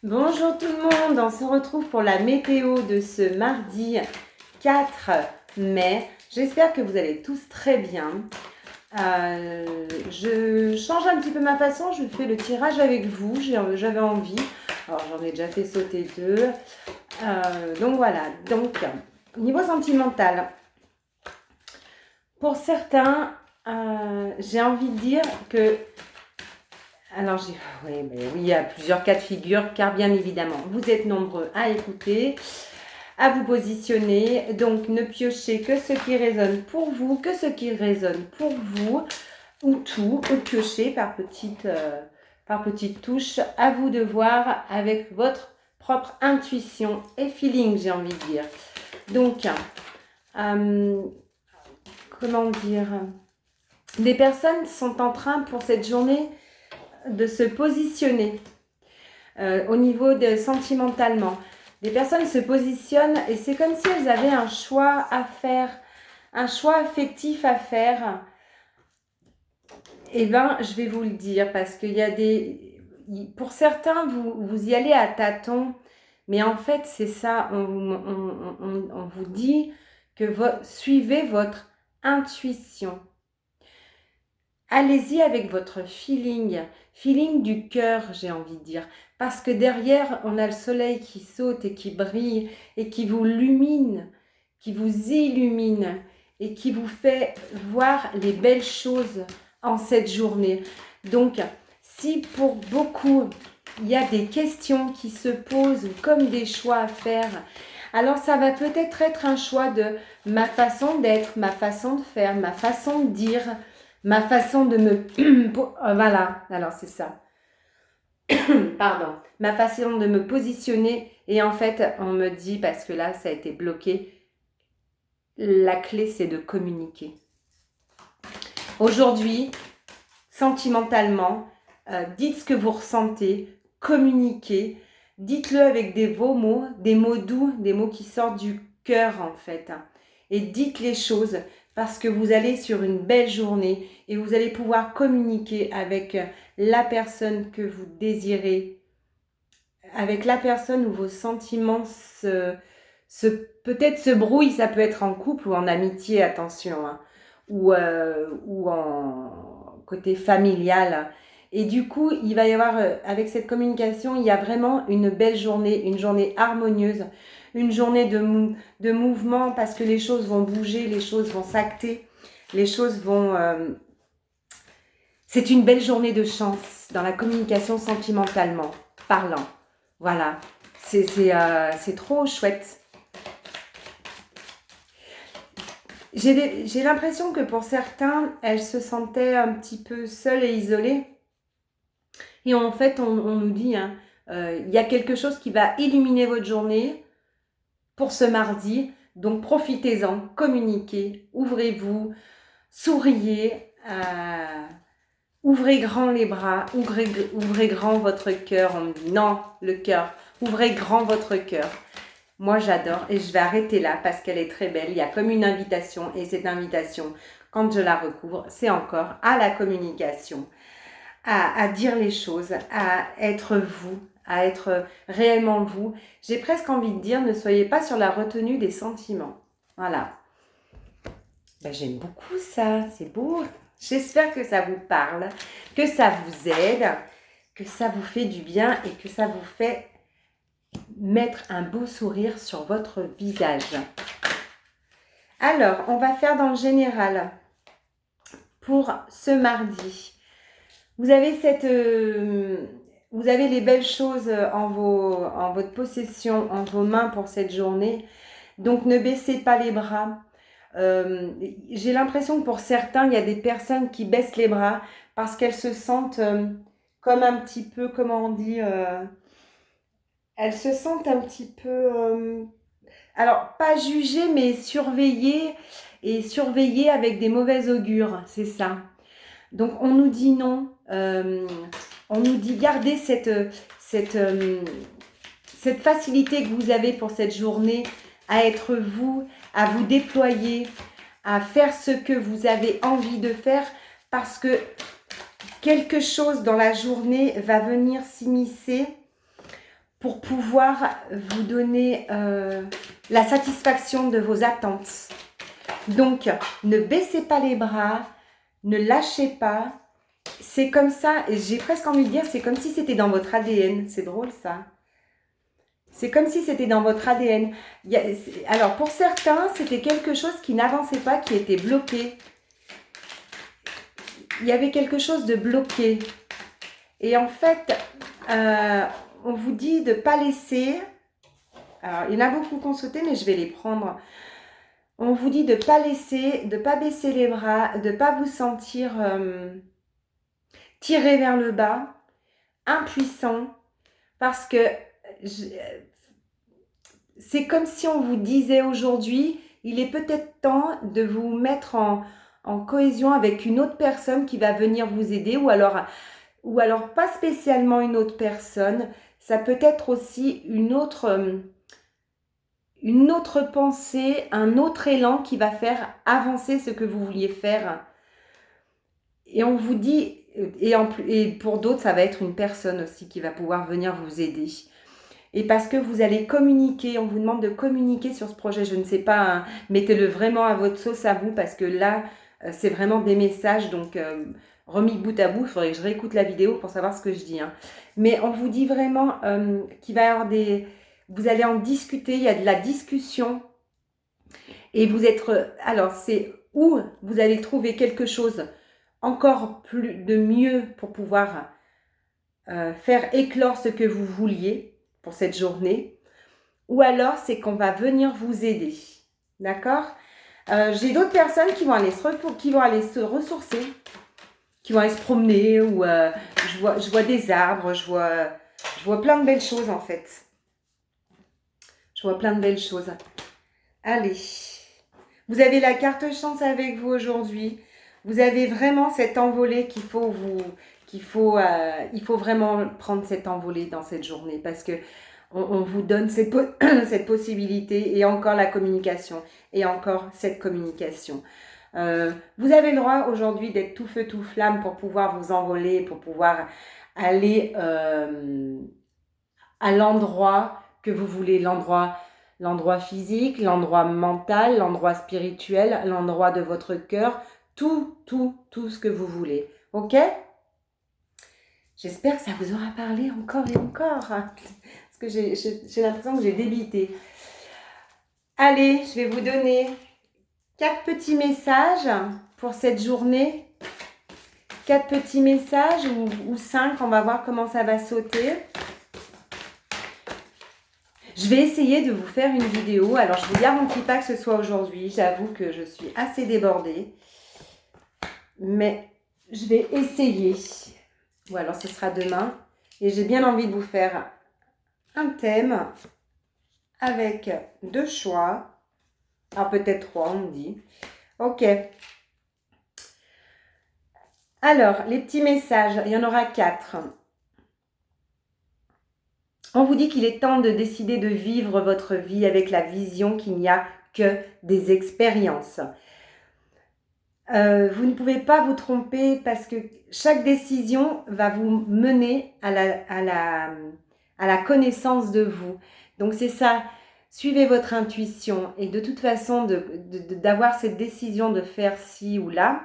Bonjour tout le monde, on se retrouve pour la météo de ce mardi 4 mai. J'espère que vous allez tous très bien. Je change un petit peu ma façon, je fais le tirage avec vous, j'avais envie. Alors j'en ai déjà fait sauter deux. Donc voilà, donc niveau sentimental, pour certains, j'ai envie de dire que alors, oui, il y a plusieurs cas de figure, car bien évidemment, vous êtes nombreux à écouter, à vous positionner. Donc, ne piochez que ce qui résonne pour vous, que ce qui résonne pour vous, ou tout, ou piochez par petites touches. À vous de voir avec votre propre intuition et feeling, j'ai envie de dire. Donc, comment dire, des personnes sont en train pour cette journée de se positionner au niveau de sentimentalement. Des personnes se positionnent et c'est comme si elles avaient un choix à faire, un choix affectif à faire. Eh bien, je vais vous le dire parce qu'il y a des... Pour certains, vous y allez à tâtons, mais en fait, c'est ça, on vous dit que suivez votre intuition. Allez-y avec votre feeling du cœur, j'ai envie de dire. Parce que derrière, on a le soleil qui saute et qui brille et qui vous illumine et qui vous fait voir les belles choses en cette journée. Donc, si pour beaucoup, il y a des questions qui se posent comme des choix à faire, alors ça va peut-être être un choix de ma façon d'être, ma façon de faire, ma façon de dire, ma façon de me... voilà, alors c'est ça. Pardon. Ma façon de me positionner. Et en fait, on me dit, parce que là, ça a été bloqué, la clé, c'est de communiquer. Aujourd'hui, sentimentalement, dites ce que vous ressentez, communiquez, dites-le avec des beaux mots, des mots doux, des mots qui sortent du cœur en fait. Et dites les choses parce que vous allez sur une belle journée et vous allez pouvoir communiquer avec la personne que vous désirez, avec la personne où vos sentiments peut-être se brouillent, ça peut être en couple ou en amitié, attention, hein, ou en côté familial. Et du coup, il va y avoir, avec cette communication, il y a vraiment une belle journée, une journée harmonieuse, une journée de mouvement parce que les choses vont bouger, les choses vont s'acter, les choses vont... C'est une belle journée de chance dans la communication sentimentalement parlant. Voilà, c'est trop chouette. J'ai l'impression que pour certains, elles se sentaient un petit peu seules et isolées. Et en fait, on nous dit, hein, y a quelque chose qui va illuminer votre journée pour ce mardi. Donc, profitez-en, communiquez, ouvrez-vous, souriez, ouvrez grand les bras, ouvrez grand votre cœur. On me dit, non, le cœur, ouvrez grand votre cœur. Moi, j'adore et je vais arrêter là parce qu'elle est très belle. Il y a comme une invitation et cette invitation, quand je la recouvre, c'est encore à la communication, à dire les choses, à être vous, à être réellement vous. J'ai presque envie de dire, ne soyez pas sur la retenue des sentiments. Voilà. Ben, j'aime beaucoup ça, c'est beau. J'espère que ça vous parle, que ça vous aide, que ça vous fait du bien et que ça vous fait mettre un beau sourire sur votre visage. Alors, on va faire dans le général pour ce mardi. Vous avez vous avez les belles choses en votre possession, en vos mains pour cette journée. Donc, ne baissez pas les bras. J'ai l'impression que pour certains, il y a des personnes qui baissent les bras parce qu'elles se sentent comme un petit peu, comment on dit, elles se sentent un petit peu... alors, pas juger, mais surveiller et surveiller avec des mauvais augures, c'est ça. Donc, on nous dit non. On nous dit gardez cette facilité que vous avez pour cette journée à être vous, à vous déployer, à faire ce que vous avez envie de faire parce que quelque chose dans la journée va venir s'immiscer pour pouvoir vous donner la satisfaction de vos attentes. Donc, ne baissez pas les bras, ne lâchez pas. C'est comme ça, et j'ai presque envie de dire, c'est comme si c'était dans votre ADN. C'est drôle ça. C'est comme si c'était dans votre ADN. Alors, pour certains, c'était quelque chose qui n'avançait pas, qui était bloqué. Il y avait quelque chose de bloqué. Et en fait, on vous dit de ne pas laisser... Alors, il y en a beaucoup qui ont sauté, mais je vais les prendre. On vous dit de ne pas laisser, de ne pas baisser les bras, de ne pas vous sentir tiré vers le bas, impuissant, parce que c'est comme si on vous disait aujourd'hui, il est peut-être temps de vous mettre en cohésion avec une autre personne qui va venir vous aider, ou alors pas spécialement une autre personne, ça peut être aussi une autre pensée, un autre élan qui va faire avancer ce que vous vouliez faire. Et on vous dit, et pour d'autres, ça va être une personne aussi qui va pouvoir venir vous aider. Et parce que vous allez communiquer, on vous demande de communiquer sur ce projet, je ne sais pas, hein, mettez-le vraiment à votre sauce à vous, parce que là, c'est vraiment des messages, donc remis bout à bout, il faudrait que je réécoute la vidéo pour savoir ce que je dis. Hein. Mais on vous dit vraiment qu'il va y avoir vous allez en discuter, il y a de la discussion, et vous êtes, alors c'est où vous allez trouver quelque chose encore plus de mieux pour pouvoir faire éclore ce que vous vouliez pour cette journée, ou alors c'est qu'on va venir vous aider, d'accord? J'ai d'autres personnes qui vont aller se ressourcer, qui vont aller se promener, ou je vois des arbres, je vois plein de belles choses en fait. Je vois plein de belles choses. Allez, vous avez la carte chance avec vous aujourd'hui. Vous avez vraiment cette envolée il faut vraiment prendre cette envolée dans cette journée, parce que on vous donne cette possibilité, et encore la communication, et encore cette communication. Vous avez le droit aujourd'hui d'être tout feu, tout flamme pour pouvoir vous envoler, pour pouvoir aller à l'endroit que vous voulez, l'endroit physique, l'endroit mental, l'endroit spirituel, l'endroit de votre cœur, tout ce que vous voulez. Ok ? J'espère que ça vous aura parlé encore et encore. Parce que j'ai l'impression que j'ai débité. Allez, je vais vous donner 4 petits messages pour cette journée. 4 petits messages ou 5, on va voir comment ça va sauter. Je vais essayer de vous faire une vidéo. Alors, je ne vous garantis pas que ce soit aujourd'hui. J'avoue que je suis assez débordée. Mais je vais essayer. Ou alors, ce sera demain. Et j'ai bien envie de vous faire un thème avec 2 choix. Alors, peut-être 3, on me dit. Ok. Alors, les petits messages, il y en aura 4. On vous dit qu'il est temps de décider de vivre votre vie avec la vision qu'il n'y a que des expériences. Vous ne pouvez pas vous tromper, parce que chaque décision va vous mener à la connaissance de vous. Donc c'est ça, suivez votre intuition, et de toute façon d'avoir cette décision de faire ci ou là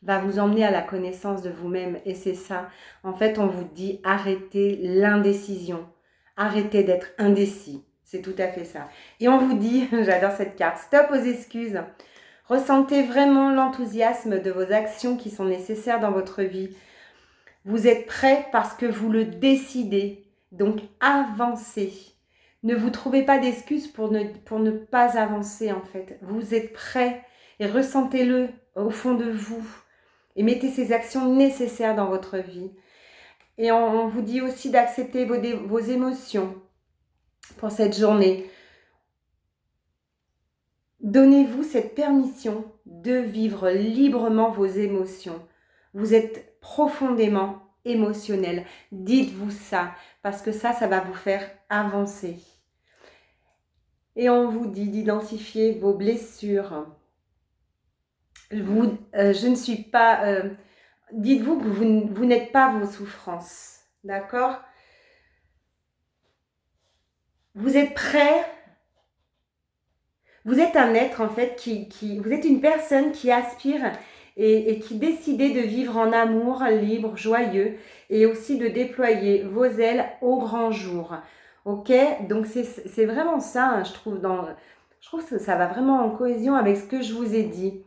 va vous emmener à la connaissance de vous-même, et c'est ça. En fait, on vous dit arrêtez l'indécision, arrêtez d'être indécis, c'est tout à fait ça. Et on vous dit, j'adore cette carte, stop aux excuses. Ressentez vraiment l'enthousiasme de vos actions qui sont nécessaires dans votre vie. Vous êtes prêt parce que vous le décidez. Donc avancez. Ne vous trouvez pas d'excuses pour ne pas avancer en fait. Vous êtes prêt et ressentez-le au fond de vous. Et mettez ces actions nécessaires dans votre vie. Et on vous dit aussi d'accepter vos émotions pour cette journée. Donnez-vous cette permission de vivre librement vos émotions. Vous êtes profondément émotionnel. Dites-vous ça, parce que ça va vous faire avancer. Et on vous dit d'identifier vos blessures. Je ne suis pas... dites-vous que vous n'êtes pas vos souffrances. D'accord ? Vous êtes prêt. Vous êtes un être en fait vous êtes une personne qui aspire et qui décidait de vivre en amour, libre, joyeux et aussi de déployer vos ailes au grand jour. Ok, donc c'est vraiment ça, hein, je trouve que ça va vraiment en cohésion avec ce que je vous ai dit.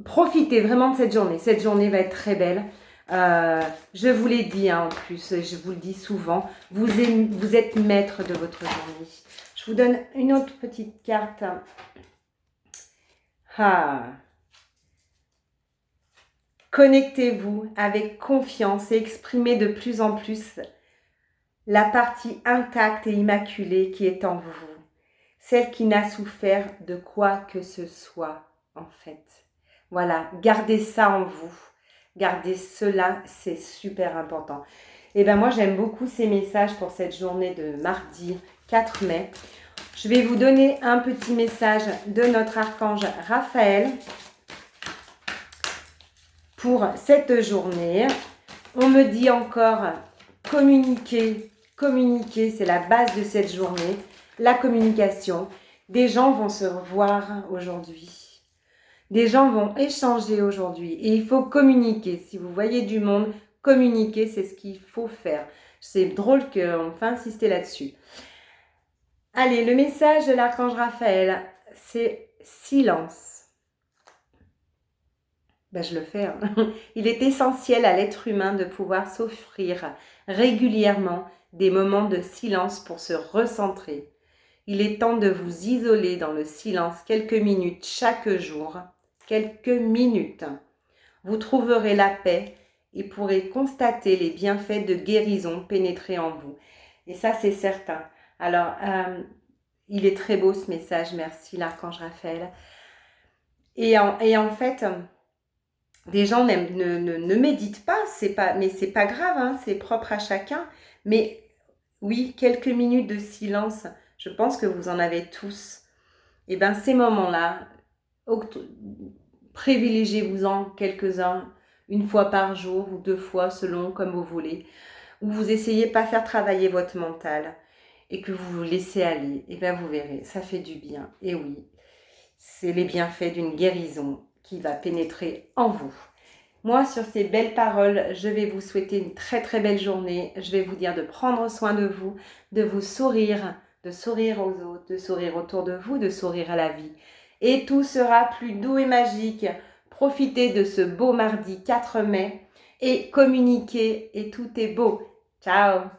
Profitez vraiment de cette journée. Cette journée va être très belle. Je vous l'ai dit hein, en plus, je vous le dis souvent, vous êtes maître de votre journée. Je vous donne une autre petite carte. Ah. Connectez-vous avec confiance et exprimez de plus en plus la partie intacte et immaculée qui est en vous. Celle qui n'a souffert de quoi que ce soit, en fait. Voilà, gardez ça en vous. Gardez cela, c'est super important. Et bien moi, j'aime beaucoup ces messages pour cette journée de mardi 4 mai. Je vais vous donner un petit message de notre archange Raphaël pour cette journée. On me dit encore communiquer. Communiquer, c'est la base de cette journée. La communication. Des gens vont se revoir aujourd'hui. Des gens vont échanger aujourd'hui. Et il faut communiquer. Si vous voyez du monde, communiquer, c'est ce qu'il faut faire. C'est drôle qu'on fait insister là-dessus. Allez, le message de l'archange Raphaël, c'est silence. Ben, je le fais. Hein. Il est essentiel à l'être humain de pouvoir s'offrir régulièrement des moments de silence pour se recentrer. Il est temps de vous isoler dans le silence quelques minutes chaque jour. Quelques minutes. Vous trouverez la paix et pourrez constater les bienfaits de guérison pénétrer en vous. Et ça, c'est certain. Alors, il est très beau ce message. Merci l'archange Raphaël. Et en fait... Des gens ne méditent pas, mais c'est pas grave, hein, c'est propre à chacun. Mais oui, quelques minutes de silence, je pense que vous en avez tous. Et bien ces moments-là, privilégiez-vous-en quelques-uns, une fois par jour ou 2 fois, selon comme vous voulez, où vous essayez pas faire travailler votre mental et que vous vous laissez aller. Et bien vous verrez, ça fait du bien. Et oui, c'est les bienfaits d'une guérison qui va pénétrer en vous. Moi, sur ces belles paroles, je vais vous souhaiter une très très belle journée. Je vais vous dire de prendre soin de vous sourire, de sourire aux autres, de sourire autour de vous, de sourire à la vie. Et tout sera plus doux et magique. Profitez de ce beau mardi 4 mai et communiquez et tout est beau. Ciao!